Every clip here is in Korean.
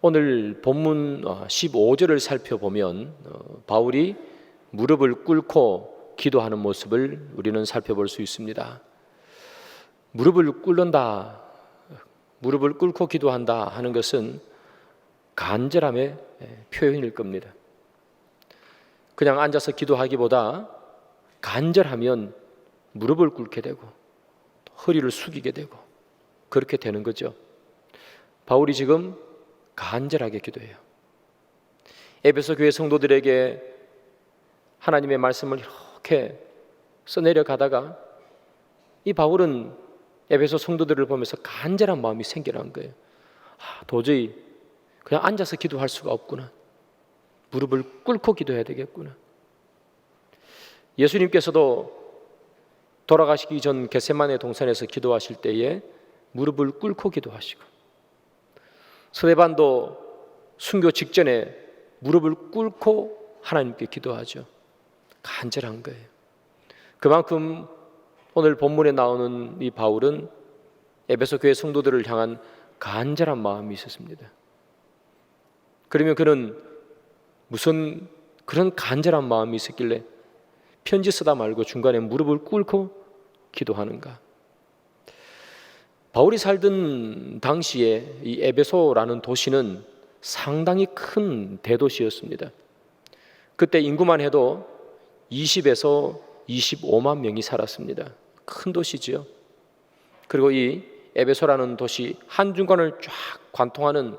오늘 본문 15절을 살펴보면 바울이 무릎을 꿇고 기도하는 모습을 우리는 살펴볼 수 있습니다. 무릎을 꿇는다, 무릎을 꿇고 기도한다 하는 것은 간절함의 표현일 겁니다. 그냥 앉아서 기도하기보다 간절하면 무릎을 꿇게 되고 허리를 숙이게 되고 그렇게 되는 거죠. 바울이 지금 간절하게 기도해요. 에베소 교회 성도들에게 하나님의 말씀을 이렇게 써내려 가다가 이 바울은 에베소 성도들을 보면서 간절한 마음이 생겨난 거예요. 도저히 그냥 앉아서 기도할 수가 없구나. 무릎을 꿇고 기도해야 되겠구나. 예수님께서도 돌아가시기 전 겟세마네 동산에서 기도하실 때에 무릎을 꿇고 기도하시고, 스데반도 순교 직전에 무릎을 꿇고 하나님께 기도하죠. 간절한 거예요. 그만큼 오늘 본문에 나오는 이 바울은 에베소 교회 성도들을 향한 간절한 마음이 있었습니다. 그러면 그는 무슨 그런 간절한 마음이 있었길래 편지 쓰다 말고 중간에 무릎을 꿇고 기도하는가? 바울이 살던 당시에 이 에베소라는 도시는 상당히 큰 대도시였습니다. 그때 인구만 해도 20에서 25만 명이 살았습니다. 큰 도시지요. 그리고 이 에베소라는 도시 한중간을 쫙 관통하는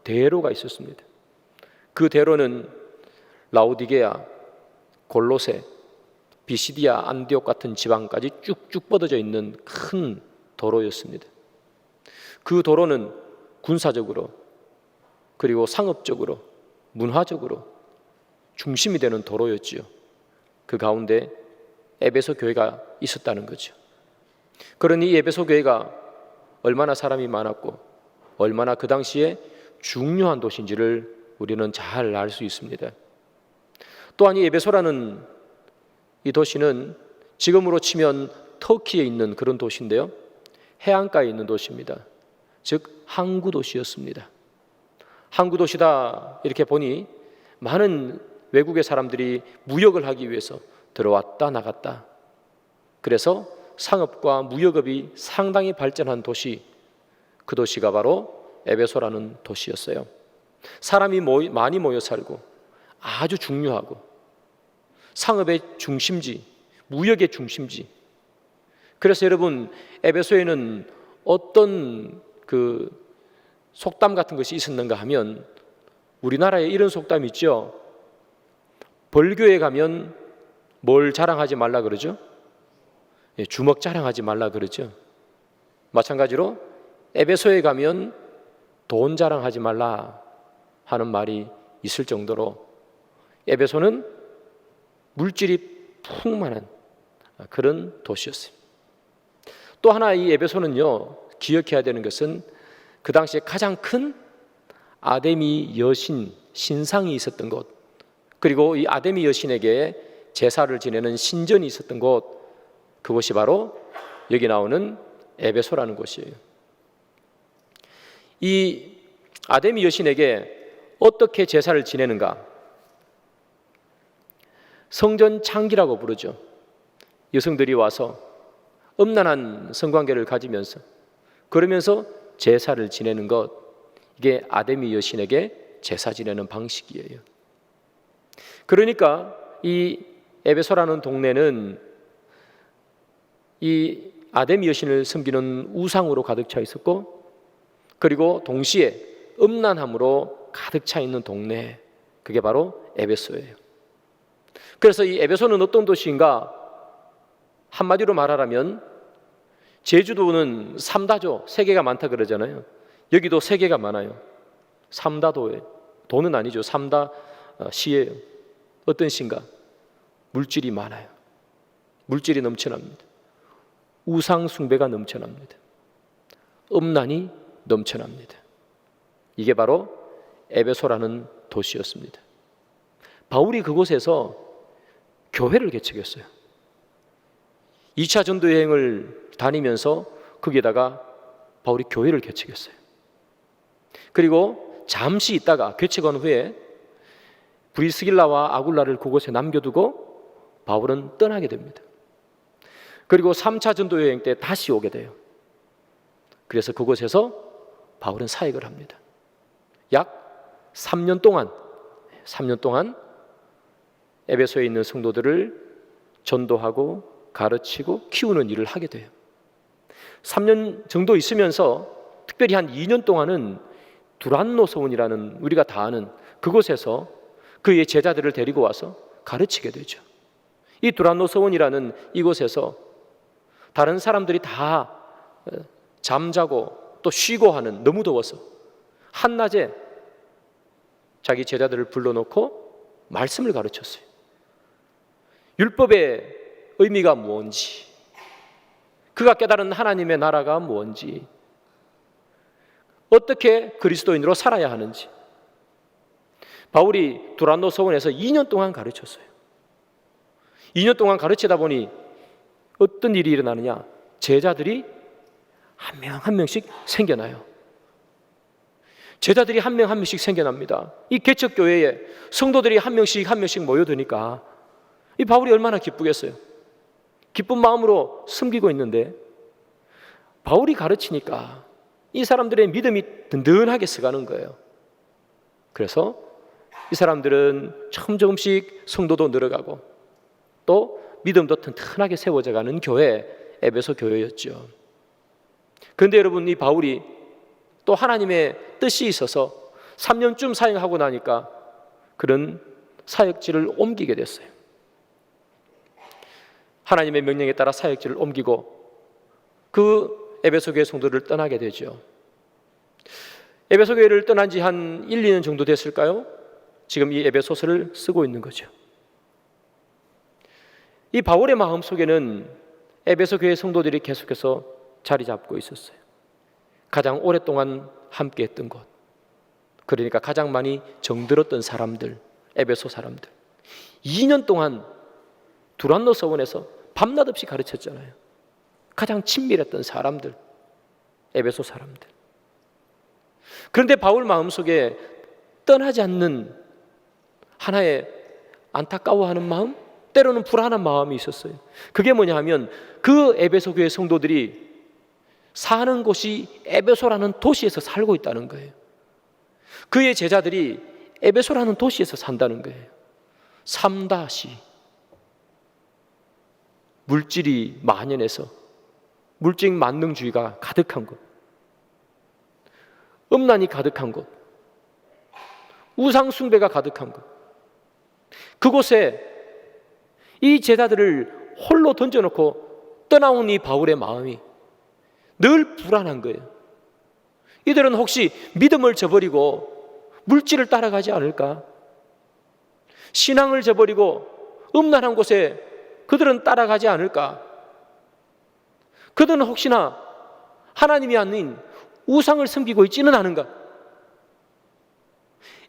대로가 있었습니다. 그 대로는 라오디게아, 골로새, 비시디아, 안디옥 같은 지방까지 쭉쭉 뻗어져 있는 큰 도로였습니다. 그 도로는 군사적으로 그리고 상업적으로 문화적으로 중심이 되는 도로였지요. 그 가운데 에베소 교회가 있었다는 거죠. 그러니 이 에베소 교회가 얼마나 사람이 많았고 얼마나 그 당시에 중요한 도시인지를 우리는 잘 알 수 있습니다. 또한 이 에베소라는 이 도시는 지금으로 치면 터키에 있는 그런 도시인데요, 해안가에 있는 도시입니다. 즉 항구 도시였습니다. 항구 도시다 이렇게 보니 많은 외국의 사람들이 무역을 하기 위해서 들어왔다 나갔다, 그래서 상업과 무역업이 상당히 발전한 도시, 그 도시가 바로 에베소라는 도시였어요. 사람이 많이 모여 살고 아주 중요하고 상업의 중심지, 무역의 중심지. 그래서 여러분, 에베소에는 어떤 그 속담 같은 것이 있었는가 하면 우리나라에 이런 속담이 있죠. 벌교에 가면 뭘 자랑하지 말라 그러죠? 주먹 자랑하지 말라 그러죠. 마찬가지로 에베소에 가면 돈 자랑하지 말라 하는 말이 있을 정도로 에베소는 물질이 풍만한 그런 도시였어요. 또 하나 이 에베소는요, 기억해야 되는 것은 그 당시에 가장 큰 아데미 여신 신상이 있었던 곳, 그리고 이 아데미 여신에게 제사를 지내는 신전이 있었던 곳, 그곳이 바로 여기 나오는 에베소라는 곳이에요. 이 아데미 여신에게 어떻게 제사를 지내는가? 성전 창기라고 부르죠. 여성들이 와서 음란한 성관계를 가지면서 그러면서 제사를 지내는 것, 이게 아데미 여신에게 제사 지내는 방식이에요. 그러니까 이 에베소라는 동네는 이 아데미 여신을 섬기는 우상으로 가득 차 있었고, 그리고 동시에 음란함으로 가득 차 있는 동네, 그게 바로 에베소예요. 그래서 이 에베소는 어떤 도시인가? 한마디로 말하라면 제주도는 삼다죠. 세계가 많다 그러잖아요. 여기도 세계가 많아요. 삼다도에, 도는 아니죠. 삼다 시예요. 어떤 시인가? 물질이 많아요. 물질이 넘쳐납니다. 우상 숭배가 넘쳐납니다. 음란이 넘쳐납니다. 이게 바로 에베소라는 도시였습니다. 바울이 그곳에서 교회를 개척했어요. 2차 전도 여행을 다니면서 거기에다가 바울이 교회를 개척했어요. 그리고 잠시 있다가 괴책한 후에 브리스길라와 아굴라를 그곳에 남겨두고 바울은 떠나게 됩니다. 그리고 3차 전도 여행 때 다시 오게 돼요. 그래서 그곳에서 바울은 사역을 합니다. 약 3년 동안 에베소에 있는 성도들을 전도하고 가르치고 키우는 일을 하게 돼요. 3년 정도 있으면서 특별히 한 2년 동안은 두란노서원이라는 우리가 다 아는 그곳에서 그의 제자들을 데리고 와서 가르치게 되죠. 이 두란노서원이라는 이곳에서 다른 사람들이 다 잠자고 또 쉬고 하는, 너무 더워서 한낮에 자기 제자들을 불러놓고 말씀을 가르쳤어요. 율법의 의미가 뭔지, 그가 깨달은 하나님의 나라가 뭔지, 어떻게 그리스도인으로 살아야 하는지 바울이 두란노 서원에서 2년 동안 가르쳤어요. 2년 동안 가르치다 보니 어떤 일이 일어나느냐, 제자들이 한 명 한 명씩 생겨나요. 제자들이 한 명 한 명씩 생겨납니다. 이 개척교회에 성도들이 한 명씩 모여드니까 이 바울이 얼마나 기쁘겠어요. 기쁜 마음으로 섬기고 있는데 바울이 가르치니까 이 사람들의 믿음이 든든하게 서가는 거예요. 그래서 이 사람들은 조금씩 성도도 늘어가고 또 믿음도 튼튼하게 세워져가는 교회, 에베소 교회였죠. 그런데 여러분, 이 바울이 또 하나님의 뜻이 있어서 3년쯤 사역하고 나니까 그런 사역지를 옮기게 됐어요. 하나님의 명령에 따라 사역지를 옮기고 그 에베소 교회 성도를 떠나게 되죠. 에베소 교회를 떠난 지 한 1, 2년 정도 됐을까요? 지금 이 에베소서를 쓰고 있는 거죠. 이 바울의 마음 속에는 에베소 교회 성도들이 계속해서 자리 잡고 있었어요. 가장 오랫동안 함께 했던 곳, 그러니까 가장 많이 정들었던 사람들, 에베소 사람들. 2년 동안 두란노 서원에서 밤낮 없이 가르쳤잖아요. 가장 친밀했던 사람들, 에베소 사람들. 그런데 바울 마음속에 떠나지 않는 하나의 안타까워하는 마음, 때로는 불안한 마음이 있었어요. 그게 뭐냐 하면 그 에베소 교회 성도들이 사는 곳이 에베소라는 도시에서 살고 있다는 거예요. 그의 제자들이 에베소라는 도시에서 산다는 거예요. 3다시 물질이 만연해서 물질 만능주의가 가득한 곳, 음란이 가득한 곳, 우상 숭배가 가득한 곳, 그곳에 이 제자들을 홀로 던져놓고 떠나온 이 바울의 마음이 늘 불안한 거예요. 이들은 혹시 믿음을 저버리고 물질을 따라가지 않을까? 신앙을 저버리고 음란한 곳에 그들은 따라가지 않을까? 그들은 혹시나 하나님이 아닌 우상을 섬기고 있지는 않은가?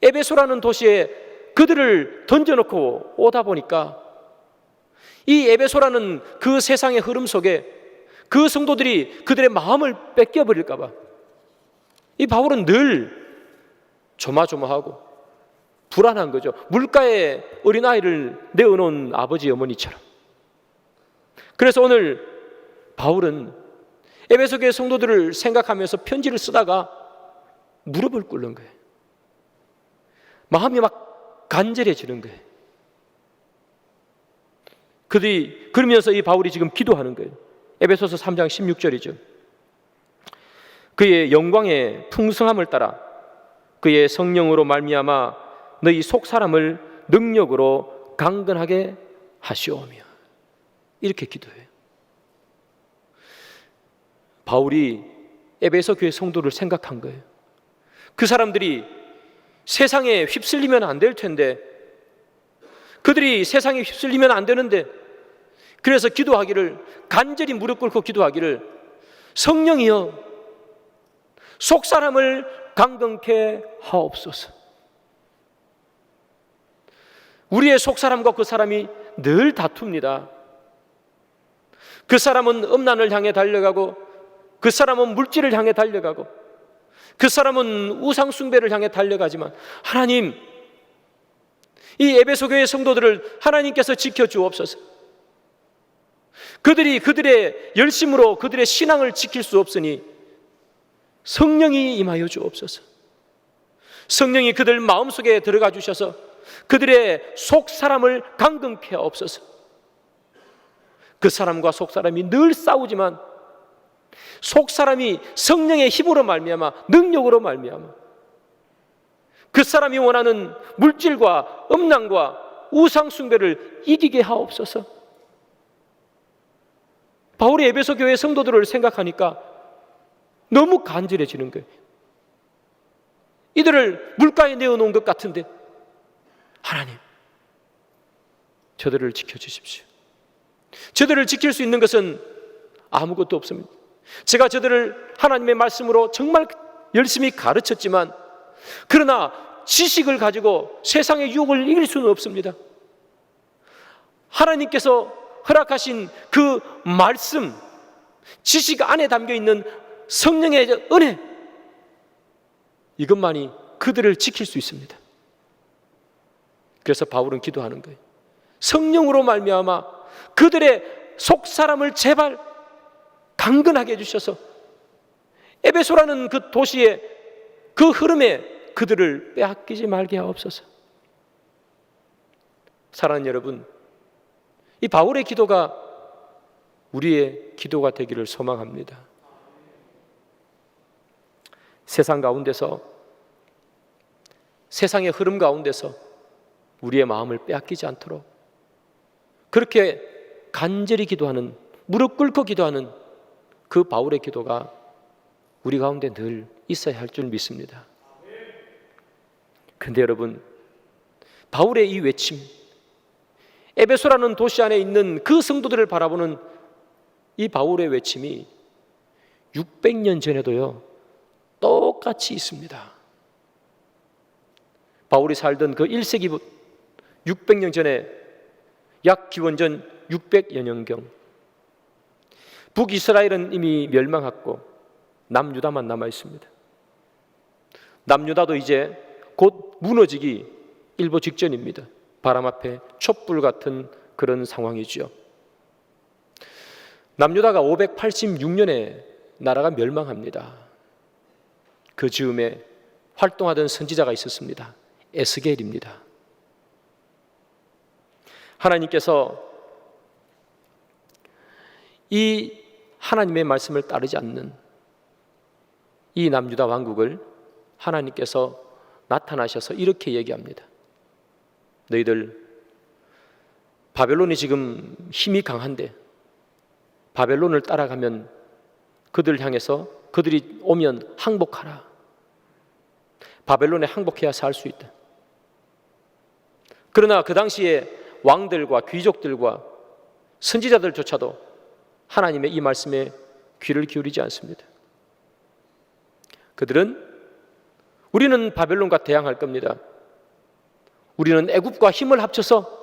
에베소라는 도시에 그들을 던져놓고 오다 보니까 이 에베소라는 그 세상의 흐름 속에 그 성도들이 그들의 마음을 뺏겨버릴까 봐 이 바울은 늘 조마조마하고 불안한 거죠. 물가에 어린아이를 내어놓은 아버지 어머니처럼. 그래서 오늘 바울은 에베소 교회 성도들을 생각하면서 편지를 쓰다가 무릎을 꿇는 거예요. 마음이 막 간절해지는 거예요. 그러면서 이 바울이 지금 기도하는 거예요. 에베소서 3장 16절이죠. 그의 영광의 풍성함을 따라 그의 성령으로 말미암아 너희 속 사람을 능력으로 강건하게 하시오며, 이렇게 기도해요. 바울이 에베소 교회 성도를 생각한 거예요. 그 사람들이 세상에 휩쓸리면 안 될 텐데, 그들이 세상에 휩쓸리면 안 되는데, 그래서 기도하기를, 간절히 무릎 꿇고 기도하기를, 성령이여 속 사람을 강건케 하옵소서. 우리의 속 사람과 그 사람이 늘 다툽니다. 그 사람은 음란을 향해 달려가고 그 사람은 물질을 향해 달려가고 그 사람은 우상 숭배를 향해 달려가지만 하나님, 이 에베소 교회 성도들을 하나님께서 지켜주옵소서. 그들이 그들의 열심으로 그들의 신앙을 지킬 수 없으니 성령이 임하여 주옵소서. 성령이 그들 마음속에 들어가 주셔서 그들의 속사람을 강건케 하옵소서. 그 사람과 속사람이 늘 싸우지만 속사람이 성령의 힘으로 말미암아, 능력으로 말미암아 그 사람이 원하는 물질과 음란과 우상 숭배를 이기게 하옵소서. 바울이 에베소 교회 성도들을 생각하니까 너무 간절해지는 거예요. 이들을 물가에 내어놓은 것 같은데 하나님, 저들을 지켜주십시오. 저들을 지킬 수 있는 것은 아무것도 없습니다. 제가 저들을 하나님의 말씀으로 정말 열심히 가르쳤지만 그러나 지식을 가지고 세상의 유혹을 이길 수는 없습니다. 하나님께서 허락하신 그 말씀, 지식 안에 담겨있는 성령의 은혜, 이것만이 그들을 지킬 수 있습니다. 그래서 바울은 기도하는 거예요. 성령으로 말미암아 그들의 속사람을 제발 강건하게 해주셔서 에베소라는 그 도시의 그 흐름에 그들을 빼앗기지 말게 하옵소서. 사랑하는 여러분, 이 바울의 기도가 우리의 기도가 되기를 소망합니다. 세상 가운데서, 세상의 흐름 가운데서 우리의 마음을 빼앗기지 않도록 그렇게 간절히 기도하는, 무릎 꿇고 기도하는 그 바울의 기도가 우리 가운데 늘 있어야 할 줄 믿습니다. 근데 여러분, 바울의 이 외침, 에베소라는 도시 안에 있는 그 성도들을 바라보는 이 바울의 외침이 600년 전에도요 똑같이 있습니다. 바울이 살던 그 1세기 600년 전에 약 기원전 600여 년경 북이스라엘은 이미 멸망했고 남유다만 남아 있습니다. 남유다도 이제 곧 무너지기 일보 직전입니다. 바람 앞에 촛불 같은 그런 상황이죠. 남유다가 586년에 나라가 멸망합니다. 그 즈음에 활동하던 선지자가 있었습니다. 에스겔입니다. 하나님께서 이 하나님의 말씀을 따르지 않는 이 남유다 왕국을 하나님께서 나타나셔서 이렇게 얘기합니다. 너희들 바벨론이 지금 힘이 강한데 바벨론을 따라가면 그들 향해서 그들이 오면 항복하라. 바벨론에 항복해야 살 수 있다. 그러나 그 당시에 왕들과 귀족들과 선지자들조차도 하나님의 이 말씀에 귀를 기울이지 않습니다. 그들은 우리는 바벨론과 대항할 겁니다. 우리는 애굽과 힘을 합쳐서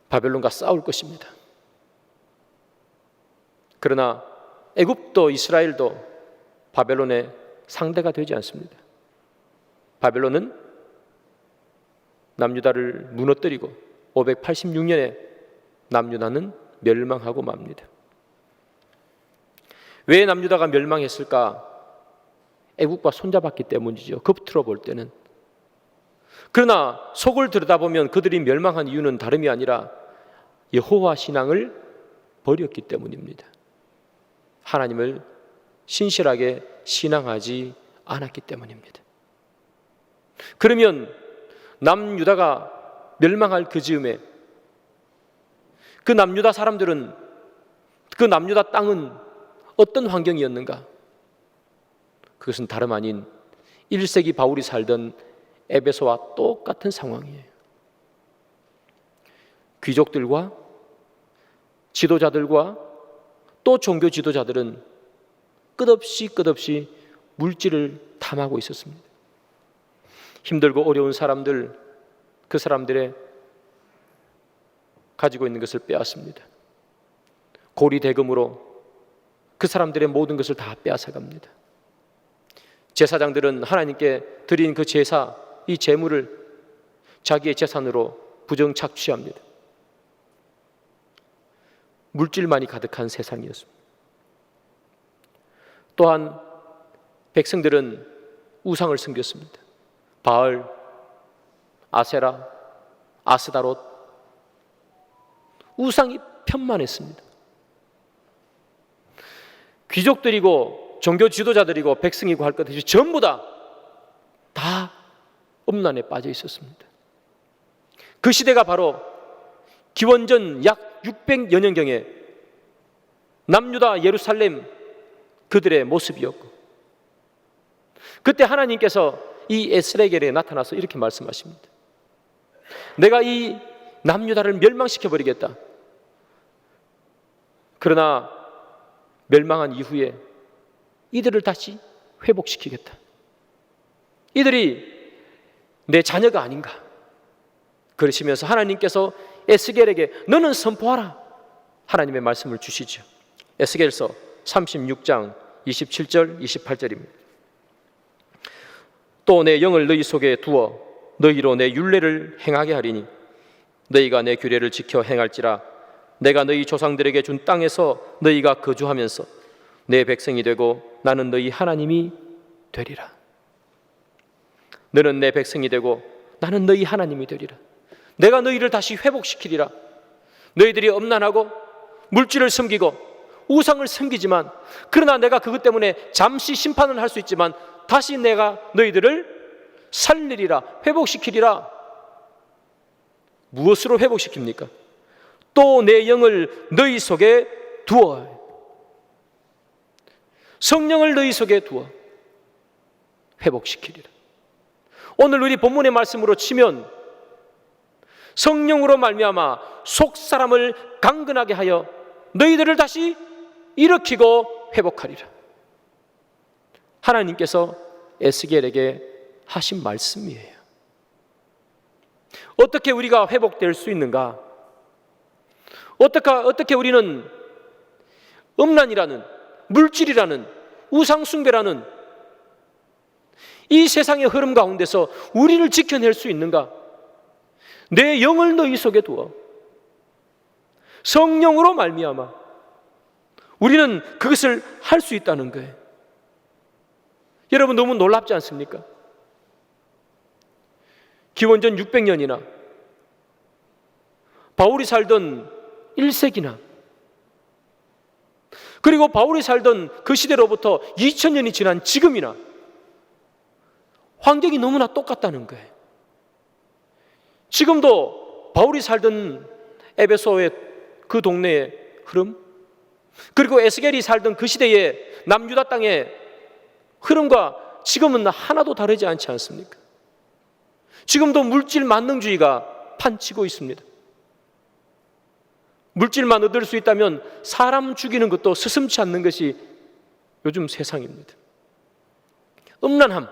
바벨론과 싸울 것입니다. 그러나 애굽도 이스라엘도 바벨론의 상대가 되지 않습니다. 바벨론은 남유다를 무너뜨리고 586년에 남유다는 멸망하고 맙니다. 왜 남유다가 멸망했을까? 애국과 손잡았기 때문이죠. 겉으로 볼 때는. 그러나 속을 들여다보면 그들이 멸망한 이유는 다름이 아니라 여호와 신앙을 버렸기 때문입니다. 하나님을 신실하게 신앙하지 않았기 때문입니다. 그러면 남유다가 멸망할 그 즈음에 그 남유다 사람들은, 그 남유다 땅은 어떤 환경이었는가? 그것은 다름 아닌 1세기 바울이 살던 에베소와 똑같은 상황이에요. 귀족들과 지도자들과 또 종교 지도자들은 끝없이 물질을 탐하고 있었습니다. 힘들고 어려운 사람들, 그 사람들의 가지고 있는 것을 빼앗습니다. 고리 대금으로 그 사람들의 모든 것을 다 빼앗아갑니다. 제사장들은 하나님께 드린 그 제사, 이 제물을 자기의 재산으로 부정 착취합니다. 물질만이 가득한 세상이었습니다. 또한 백성들은 우상을 섬겼습니다. 바알, 아세라, 아스다롯, 우상이 편만했습니다. 귀족들이고 종교 지도자들이고 백성이고 할 것 없이 전부 다 음란에 빠져 있었습니다. 그 시대가 바로 기원전 약 600여 년경에 남유다 예루살렘 그들의 모습이었고, 그때 하나님께서 이 에스라엘에 나타나서 이렇게 말씀하십니다. 내가 이 남유다를 멸망시켜버리겠다. 그러나 멸망한 이후에 이들을 다시 회복시키겠다. 이들이 내 자녀가 아닌가. 그러시면서 하나님께서 에스겔에게 너는 선포하라, 하나님의 말씀을 주시죠. 에스겔서 36장 27절 28절입니다. 또 내 영을 너희 속에 두어 너희로 내 율례를 행하게 하리니 너희가 내 규례를 지켜 행할지라. 내가 너희 조상들에게 준 땅에서 너희가 거주하면서 내 백성이 되고 나는 너희 하나님이 되리라. 너는 내 백성이 되고 나는 너희 하나님이 되리라. 내가 너희를 다시 회복시키리라. 너희들이 엄난하고 물질을 섬기고 우상을 섬기지만, 그러나 내가 그것 때문에 잠시 심판을 할 수 있지만 다시 내가 너희들을 살리리라, 회복시키리라. 무엇으로 회복시킵니까? 또 내 영을 너희 속에 두어, 성령을 너희 속에 두어 회복시키리라. 오늘 우리 본문의 말씀으로 치면 성령으로 말미암아 속사람을 강건하게 하여 너희들을 다시 일으키고 회복하리라. 하나님께서 에스겔에게 하신 말씀이에요. 어떻게 우리가 회복될 수 있는가? 어떻게 우리는 음란이라는, 물질이라는, 우상숭배라는 이 세상의 흐름 가운데서 우리를 지켜낼 수 있는가? 내 영을 너희 속에 두어 성령으로 말미암아 우리는 그것을 할 수 있다는 거예요. 여러분, 너무 놀랍지 않습니까? 기원전 600년이나 바울이 살던 1세기나, 그리고 바울이 살던 그 시대로부터 2000년이 지난 지금이나 환경이 너무나 똑같다는 거예요. 지금도 바울이 살던 에베소의 그 동네의 흐름, 그리고 에스겔이 살던 그 시대의 남유다 땅의 흐름과 지금은 하나도 다르지 않지 않습니까? 지금도 물질 만능주의가 판치고 있습니다. 물질만 얻을 수 있다면 사람 죽이는 것도 스슴치 않는 것이 요즘 세상입니다. 음란함,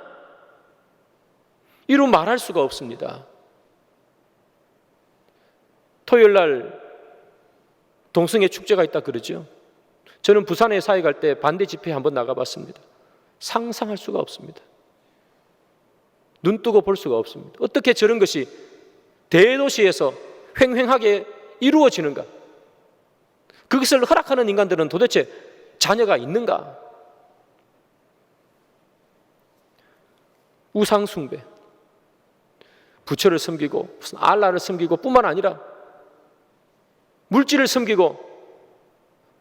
이루 말할 수가 없습니다. 토요일 날 동성애 축제가 있다 그러죠. 저는 부산에 사회 갈 때 반대 집회에 한번 나가봤습니다. 상상할 수가 없습니다. 눈 뜨고 볼 수가 없습니다. 어떻게 저런 것이 대도시에서 횡횡하게 이루어지는가? 그것을 허락하는 인간들은 도대체 자녀가 있는가? 우상숭배, 부처를 섬기고 무슨 알라를 섬기고 뿐만 아니라 물질을 섬기고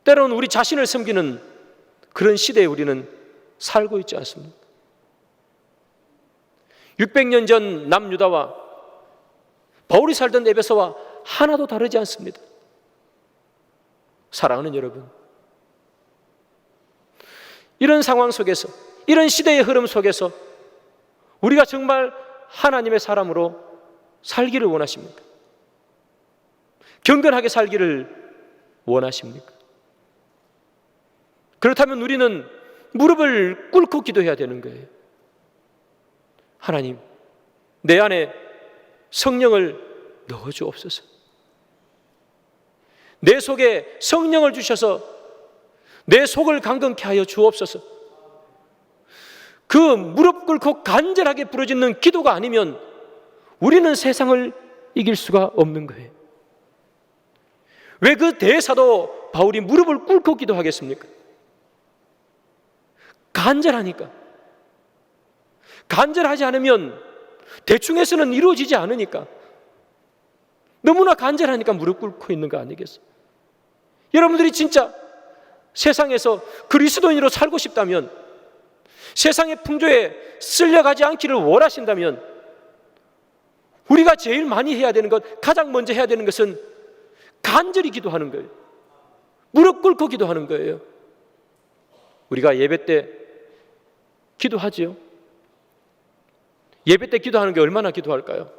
때로는 우리 자신을 섬기는 그런 시대에 우리는 살고 있지 않습니까? 600년 전 남유다와 바울이 살던 에베소와 하나도 다르지 않습니다. 사랑하는 여러분, 이런 상황 속에서, 이런 시대의 흐름 속에서 우리가 정말 하나님의 사람으로 살기를 원하십니까? 경건하게 살기를 원하십니까? 그렇다면 우리는 무릎을 꿇고 기도해야 되는 거예요. 하나님, 내 안에 성령을 넣어주옵소서. 내 속에 성령을 주셔서 내 속을 강건케 하여 주옵소서. 그 무릎 꿇고 간절하게 부르짖는 기도가 아니면 우리는 세상을 이길 수가 없는 거예요. 왜 그 대사도 바울이 무릎을 꿇고 기도하겠습니까? 간절하니까. 간절하지 않으면 대충 해서는 이루어지지 않으니까. 너무나 간절하니까 무릎 꿇고 있는 거 아니겠어요? 여러분들이 진짜 세상에서 그리스도인으로 살고 싶다면, 세상의 풍조에 쓸려가지 않기를 원하신다면, 우리가 제일 많이 해야 되는 것, 가장 먼저 해야 되는 것은 간절히 기도하는 거예요. 무릎 꿇고 기도하는 거예요. 우리가 예배 때 기도하지요. 예배 때 기도하는 게 얼마나 기도할까요?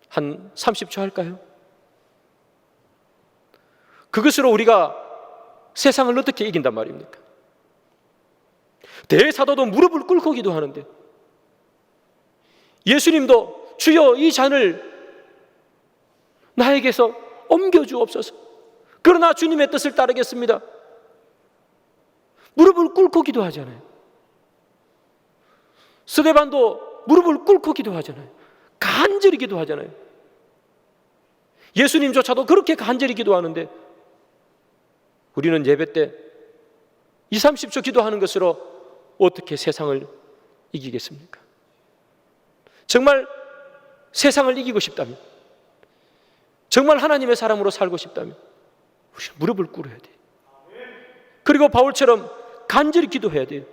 한 30초 할까요? 그것으로 우리가 세상을 어떻게 이긴단 말입니까? 대사도도 무릎을 꿇고 기도하는데, 예수님도 주여 이 잔을 나에게서 옮겨주옵소서, 그러나 주님의 뜻을 따르겠습니다. 무릎을 꿇고 기도하잖아요. 스데반도 무릎을 꿇고 기도하잖아요. 간절히 기도하잖아요. 예수님조차도 그렇게 간절히 기도하는데, 우리는 예배 때 20, 30초 기도하는 것으로 어떻게 세상을 이기겠습니까? 정말 세상을 이기고 싶다면, 정말 하나님의 사람으로 살고 싶다면 우리는 무릎을 꿇어야 돼요. 그리고 바울처럼 간절히 기도해야 돼요.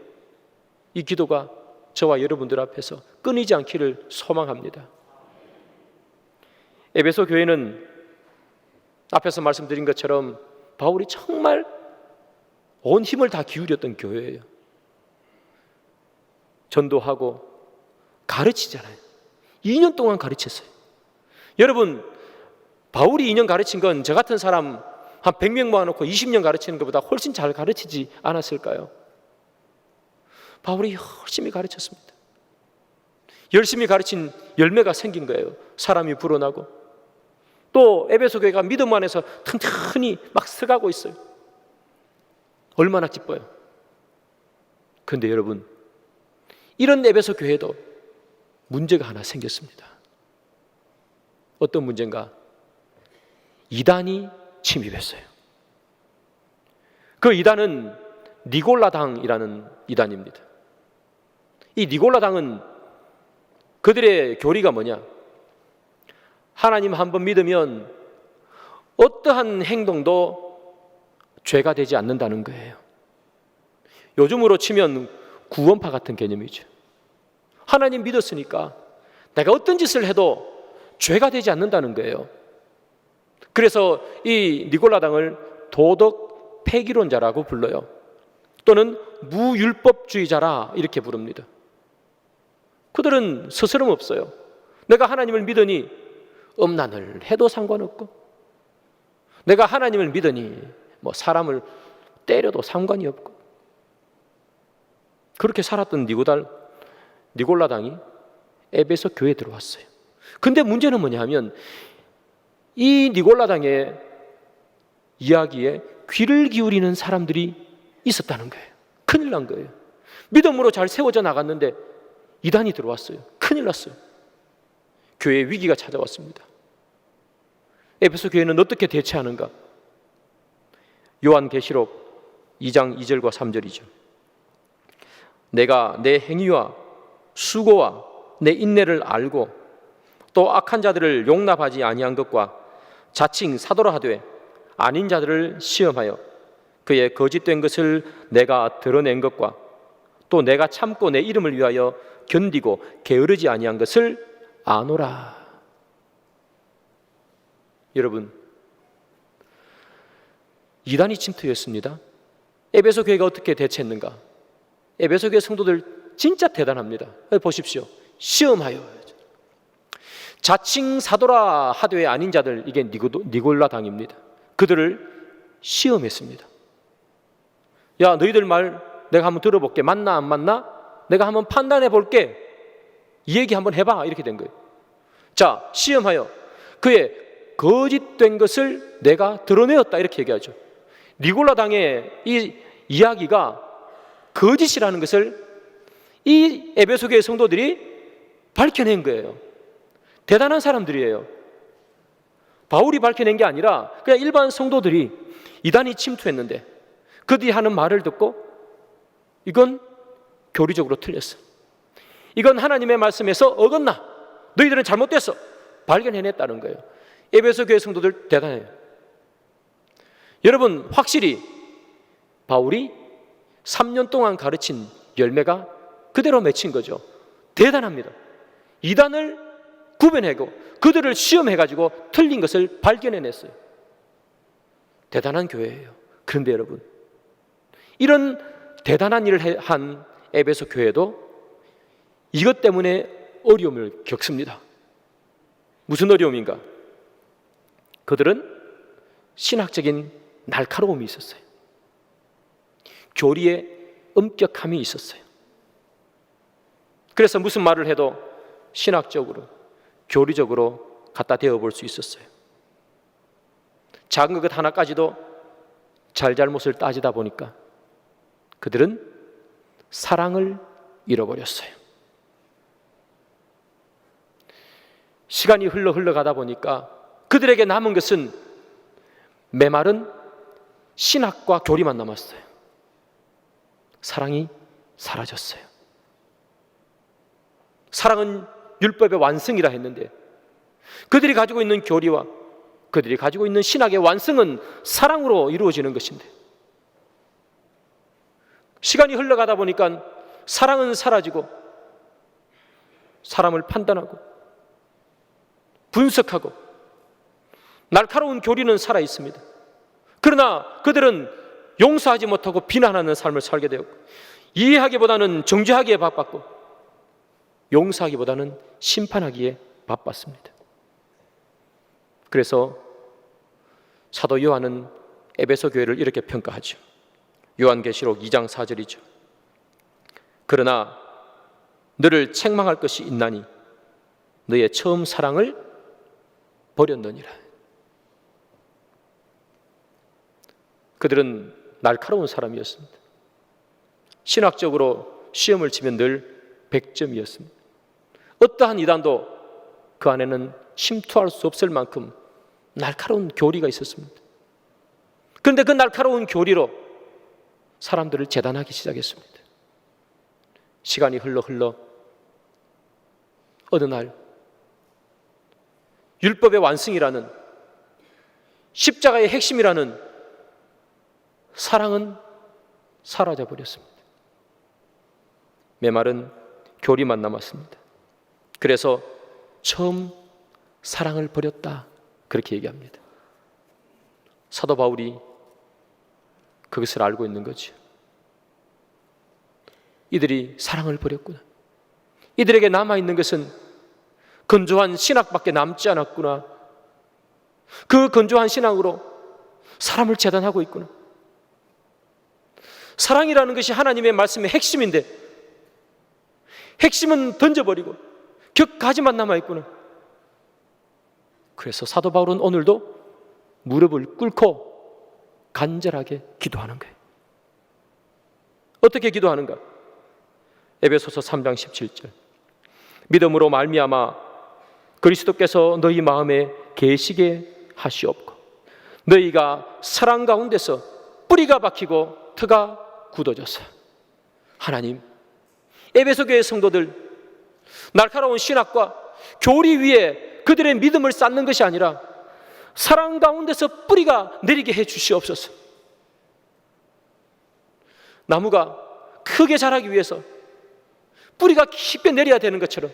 이 기도가 저와 여러분들 앞에서 끊이지 않기를 소망합니다. 에베소 교회는 앞에서 말씀드린 것처럼 바울이 정말 온 힘을 다 기울였던 교회예요. 전도하고 가르치잖아요. 2년 동안 가르쳤어요. 여러분, 바울이 2년 가르친 건 저 같은 사람 한 100명 모아놓고 20년 가르치는 것보다 훨씬 잘 가르치지 않았을까요? 바울이 열심히 가르쳤습니다. 열심히 가르친 열매가 생긴 거예요. 사람이 불어나고, 또 에베소 교회가 믿음 안에서 튼튼히 막 서가고 있어요. 얼마나 기뻐요. 그런데 여러분, 이런 에베소 교회도 문제가 하나 생겼습니다. 어떤 문제인가? 이단이 침입했어요. 그 이단은 니골라당이라는 이단입니다. 이 니골라당은 그들의 교리가 뭐냐? 하나님 한번 믿으면 어떠한 행동도 죄가 되지 않는다는 거예요. 요즘으로 치면 구원파 같은 개념이죠. 하나님 믿었으니까 내가 어떤 짓을 해도 죄가 되지 않는다는 거예요. 그래서 이 니골라당을 도덕 폐기론자라고 불러요. 또는 무율법주의자라 이렇게 부릅니다. 그들은 스스럼 없어요. 내가 하나님을 믿으니 음란을 해도 상관없고, 내가 하나님을 믿으니 뭐 사람을 때려도 상관이 없고, 그렇게 살았던 니골라당이 에베소 교회에 들어왔어요. 근데 문제는 뭐냐 하면, 이 니골라당의 이야기에 귀를 기울이는 사람들이 있었다는 거예요. 큰일 난 거예요. 믿음으로 잘 세워져 나갔는데 이단이 들어왔어요. 큰일 났어요. 교회에 위기가 찾아왔습니다. 에베소 교회는 어떻게 대처하는가? 요한계시록 2장 2절과 3절이죠. 내가 내 행위와 수고와 내 인내를 알고 또 악한 자들을 용납하지 아니한 것과 자칭 사도라 하되 아닌 자들을 시험하여 그의 거짓된 것을 내가 드러낸 것과 또 내가 참고 내 이름을 위하여 견디고 게으르지 아니한 것을 아노라. 여러분, 이단이 침투했습니다. 에베소 교회가 어떻게 대처했는가? 에베소 교회 성도들 진짜 대단합니다. 보십시오. 시험하여 자칭 사도라 하되 아닌 자들, 이게 니골라당입니다. 그들을 시험했습니다. 야, 너희들 말 내가 한번 들어볼게. 맞나 안 맞나? 내가 한번 판단해 볼게. 이 얘기 한번 해봐. 이렇게 된 거예요. 자, 시험하여 그의 거짓된 것을 내가 드러내었다. 이렇게 얘기하죠. 니골라당의 이 이야기가 거짓이라는 것을 이 에베소 교회 성도들이 밝혀낸 거예요. 대단한 사람들이에요. 바울이 밝혀낸 게 아니라 그냥 일반 성도들이 이단이 침투했는데 그들이 하는 말을 듣고 이건 교리적으로 틀렸어, 이건 하나님의 말씀에서 어긋나, 너희들은 잘못됐어, 발견해냈다는 거예요. 에베소 교회 성도들 대단해요. 여러분, 확실히 바울이 3년 동안 가르친 열매가 그대로 맺힌 거죠. 대단합니다. 이단을 구별하고 그들을 시험해가지고 틀린 것을 발견해냈어요. 대단한 교회예요. 그런데 여러분, 이런 대단한 일을 한 에베소 교회도 이것 때문에 어려움을 겪습니다. 무슨 어려움인가? 그들은 신학적인 날카로움이 있었어요. 교리에 엄격함이 있었어요. 그래서 무슨 말을 해도 신학적으로, 교리적으로 갖다 대어 볼 수 있었어요. 작은 것 하나까지도 잘잘못을 따지다 보니까 그들은 사랑을 잃어버렸어요. 시간이 흘러가다 보니까 그들에게 남은 것은 메마른 신학과 교리만 남았어요. 사랑이 사라졌어요. 사랑은 율법의 완성이라 했는데 그들이 가지고 있는 교리와 그들이 가지고 있는 신학의 완성은 사랑으로 이루어지는 것인데 시간이 흘러가다 보니까 사랑은 사라지고 사람을 판단하고 분석하고 날카로운 교리는 살아 있습니다. 그러나 그들은 용서하지 못하고 비난하는 삶을 살게 되었고 이해하기보다는 정죄하기에 바빴고 용서하기보다는 심판하기에 바빴습니다. 그래서 사도 요한은 에베소 교회를 이렇게 평가하죠. 요한계시록 2장 4절이죠. 그러나 너를 책망할 것이 있나니 너의 처음 사랑을 버렸느니라. 그들은 날카로운 사람이었습니다. 신학적으로 시험을 치면 늘 100점이었습니다. 어떠한 이단도 그 안에는 침투할 수 없을 만큼 날카로운 교리가 있었습니다. 그런데 그 날카로운 교리로 사람들을 재단하기 시작했습니다. 시간이 흘러 어느 날 율법의 완성이라는 십자가의 핵심이라는 사랑은 사라져 버렸습니다. 메마른 교리만 남았습니다. 그래서 처음 사랑을 버렸다, 그렇게 얘기합니다. 사도 바울이 그것을 알고 있는 거죠. 이들이 사랑을 버렸구나. 이들에게 남아있는 것은 건조한 신학밖에 남지 않았구나. 그 건조한 신앙으로 사람을 재단하고 있구나. 사랑이라는 것이 하나님의 말씀의 핵심인데 핵심은 던져버리고 격가지만 남아있구나. 그래서 사도 바울은 오늘도 무릎을 꿇고 간절하게 기도하는 거예요. 어떻게 기도하는가? 에베소서 3장 17절 믿음으로 말미암아 그리스도께서 너희 마음에 계시게 하시옵고 너희가 사랑 가운데서 뿌리가 박히고 터가 굳어져서. 하나님, 에베소 교회 성도들 날카로운 신학과 교리 위에 그들의 믿음을 쌓는 것이 아니라 사랑 가운데서 뿌리가 내리게 해 주시옵소서. 나무가 크게 자라기 위해서 뿌리가 깊게 내려야 되는 것처럼,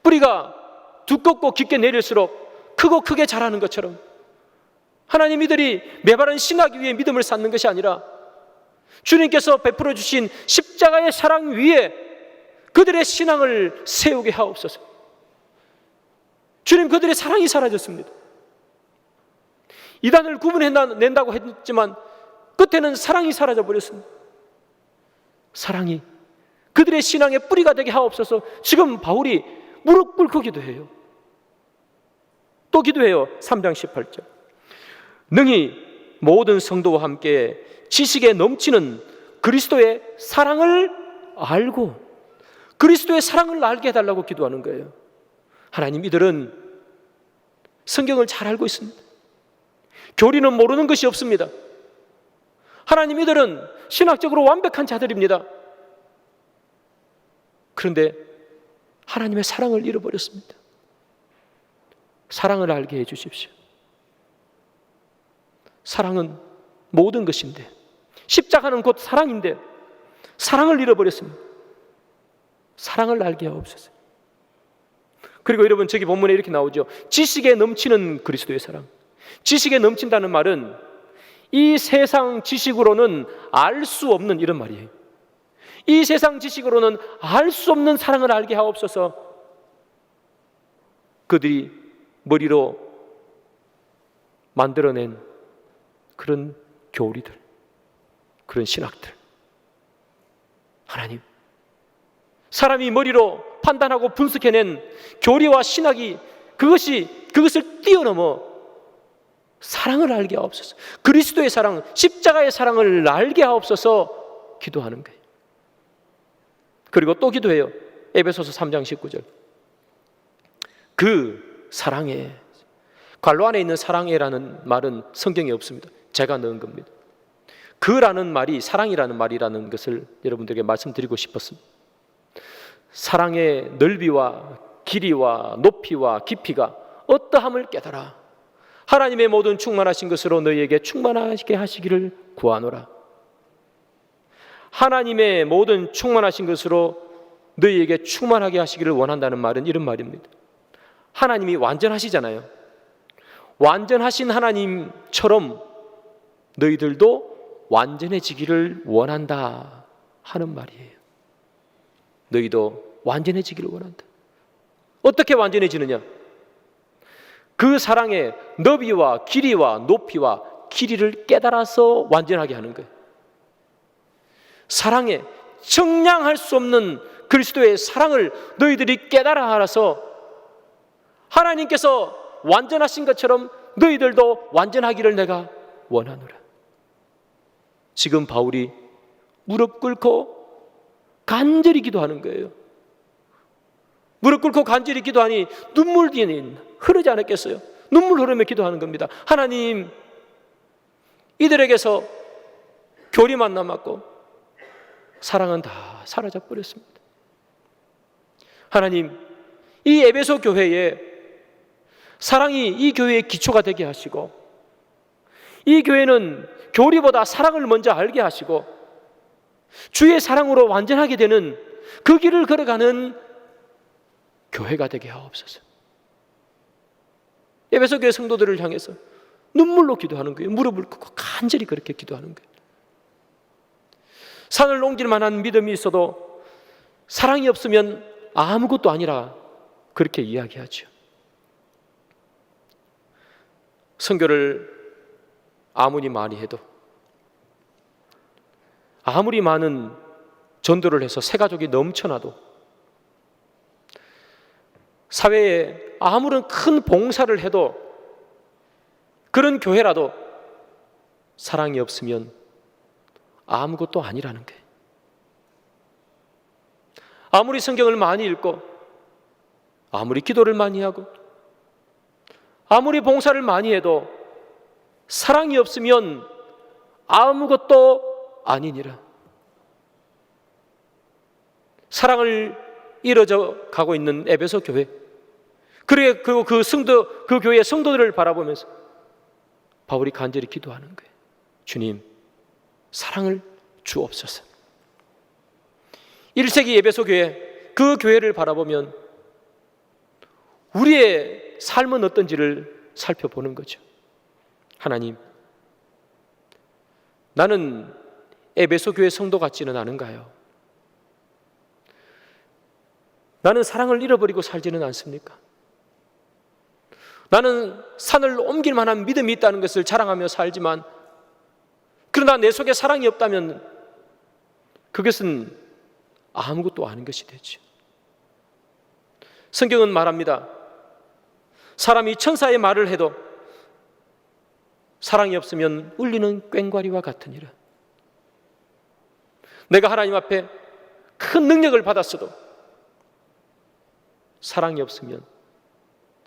뿌리가 두껍고 깊게 내릴수록 크고 크게 자라는 것처럼 하나님, 이들이 메마른 신학 위에 믿음을 쌓는 것이 아니라 주님께서 베풀어 주신 십자가의 사랑 위에 그들의 신앙을 세우게 하옵소서. 주님, 그들의 사랑이 사라졌습니다. 이단을 구분해낸다고 했지만 끝에는 사랑이 사라져버렸습니다. 사랑이 그들의 신앙의 뿌리가 되게 하옵소서. 지금 바울이 무릎 꿇고 기도해요. 또 기도해요. 3장 18절 능히 모든 성도와 함께 지식에 넘치는 그리스도의 사랑을 알고 그리스도의 사랑을 알게 해달라고 기도하는 거예요. 하나님, 이들은 성경을 잘 알고 있습니다. 교리는 모르는 것이 없습니다. 하나님, 이들은 신학적으로 완벽한 자들입니다. 그런데 하나님의 사랑을 잃어버렸습니다. 사랑을 알게 해주십시오. 사랑은 모든 것인데, 십자가는 곧 사랑인데 사랑을 잃어버렸습니다. 사랑을 알게 하옵소서. 그리고 여러분, 저기 본문에 이렇게 나오죠. 지식에 넘치는 그리스도의 사랑. 지식에 넘친다는 말은 이 세상 지식으로는 알 수 없는, 이런 말이에요. 이 세상 지식으로는 알 수 없는 사랑을 알게 하옵소서. 그들이 머리로 만들어낸 그런 교리들, 그런 신학들, 하나님, 사람이 머리로 판단하고 분석해낸 교리와 신학이 그것을 뛰어넘어 사랑을 알게 하옵소서. 그리스도의 사랑, 십자가의 사랑을 알게 하옵소서 기도하는 거예요. 그리고 또 기도해요. 에베소서 3장 19절. 그 사랑에, 괄호 안에 있는 사랑해라는 말은 성경에 없습니다. 제가 넣은 겁니다. 그라는 말이 사랑이라는 말이라는 것을 여러분들에게 말씀드리고 싶었습니다. 사랑의 넓이와 길이와 높이와 깊이가 어떠함을 깨달아 하나님의 모든 충만하신 것으로 너희에게 충만하게 하시기를 구하노라. 하나님의 모든 충만하신 것으로 너희에게 충만하게 하시기를 원한다는 말은 이런 말입니다. 하나님이 완전하시잖아요. 완전하신 하나님처럼 너희들도 완전해지기를 원한다 하는 말이에요. 너희도 완전해지기를 원한다. 어떻게 완전해지느냐? 그 사랑의 너비와 길이와 높이와 길이를 깨달아서 완전하게 하는 거예요. 사랑에 청량할 수 없는 그리스도의 사랑을 너희들이 깨달아 알아서 하나님께서 완전하신 것처럼 너희들도 완전하기를 내가 원하노라. 지금 바울이 무릎 꿇고 간절히 기도하는 거예요. 무릎 꿇고 간절히 기도하니 눈물이 흐르지 않았겠어요? 눈물 흐르며 기도하는 겁니다. 하나님, 이들에게서 교리만 남았고 사랑은 다 사라져 버렸습니다. 하나님, 이 에베소 교회에 사랑이 이 교회의 기초가 되게 하시고 이 교회는 교리보다 사랑을 먼저 알게 하시고 주의 사랑으로 완전하게 되는 그 길을 걸어가는 교회가 되게 하옵소서. 에베소 교회 성도들을 향해서 눈물로 기도하는 거예요. 무릎을 꿇고 간절히 그렇게 기도하는 거예요. 산을 옮길 만한 믿음이 있어도 사랑이 없으면 아무것도 아니라 그렇게 이야기하죠. 선교를 아무리 많이 해도, 아무리 많은 전도를 해서 새 가족이 넘쳐나도, 사회에 아무런 큰 봉사를 해도, 그런 교회라도 사랑이 없으면 아무것도 아니라는 거예요. 아무리 성경을 많이 읽고, 아무리 기도를 많이 하고, 아무리 봉사를 많이 해도 사랑이 없으면 아무것도 아니니라. 사랑을 잃어져 가고 있는 에베소 교회, 그리고 그 교회의 성도들을 바라보면서 바울이 간절히 기도하는 거예요. 주님, 사랑을 주옵소서. 1세기 에베소 교회, 그 교회를 바라보면 우리의 삶은 어떤지를 살펴보는 거죠. 하나님, 나는 에베소 교회 성도 같지는 않은가요? 나는 사랑을 잃어버리고 살지는 않습니까? 나는 산을 옮길 만한 믿음이 있다는 것을 자랑하며 살지만, 그러나 내 속에 사랑이 없다면 그것은 아무것도 아닌 것이 되죠. 성경은 말합니다. 사람이 천사의 말을 해도 사랑이 없으면 울리는 꽹과리와 같으니라. 내가 하나님 앞에 큰 능력을 받았어도 사랑이 없으면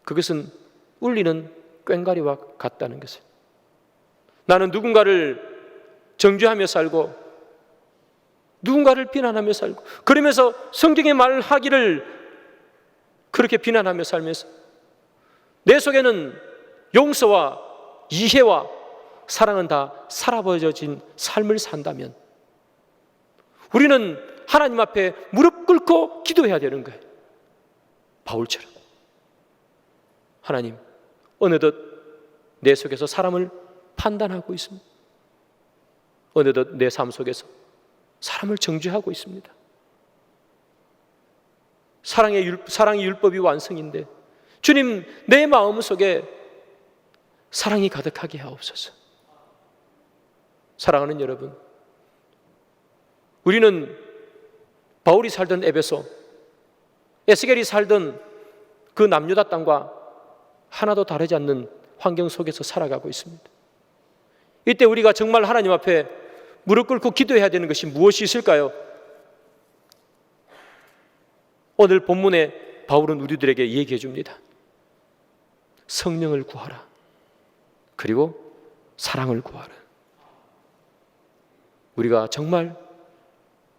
그것은 울리는 꽹과리와 같다는 것을. 나는 누군가를 정죄하며 살고 누군가를 비난하며 살고, 그러면서 성경의 말하기를 그렇게 비난하며 살면서 내 속에는 용서와 이해와 사랑은 다 사라져진 삶을 산다면 우리는 하나님 앞에 무릎 꿇고 기도해야 되는 거예요. 바울처럼. 하나님, 어느덧 내 속에서 사람을 판단하고 있습니다. 어느덧 내 삶 속에서 사람을 정죄하고 있습니다. 사랑의 율법이 완성인데 주님, 내 마음속에 사랑이 가득하게 하옵소서. 사랑하는 여러분, 우리는 바울이 살던 에베소, 에스겔이 살던 그 남유다 땅과 하나도 다르지 않는 환경 속에서 살아가고 있습니다. 이때 우리가 정말 하나님 앞에 무릎 꿇고 기도해야 되는 것이 무엇이 있을까요? 오늘 본문에 바울은 우리들에게 얘기해 줍니다. 성령을 구하라. 그리고 사랑을 구하라. 우리가 정말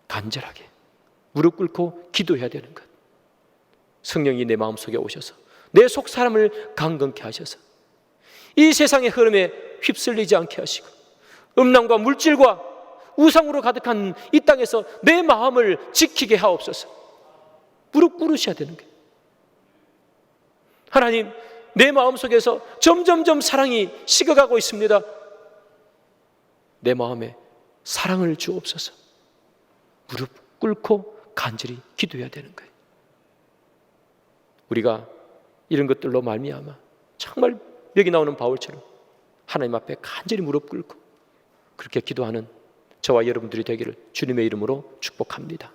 간절하게 무릎 꿇고 기도해야 되는 것. 성령이 내 마음속에 오셔서 내 속 사람을 강건케 하셔서 이 세상의 흐름에 휩쓸리지 않게 하시고 음란과 물질과 우상으로 가득한 이 땅에서 내 마음을 지키게 하옵소서. 무릎 꿇으셔야 되는 거예요. 하나님, 내 마음속에서 점점점 사랑이 식어가고 있습니다. 내 마음에 사랑을 주옵소서. 무릎 꿇고 간절히 기도해야 되는 거예요. 우리가 이런 것들로 말미암아 정말 여기 나오는 바울처럼 하나님 앞에 간절히 무릎 꿇고 그렇게 기도하는 저와 여러분들이 되기를 주님의 이름으로 축복합니다.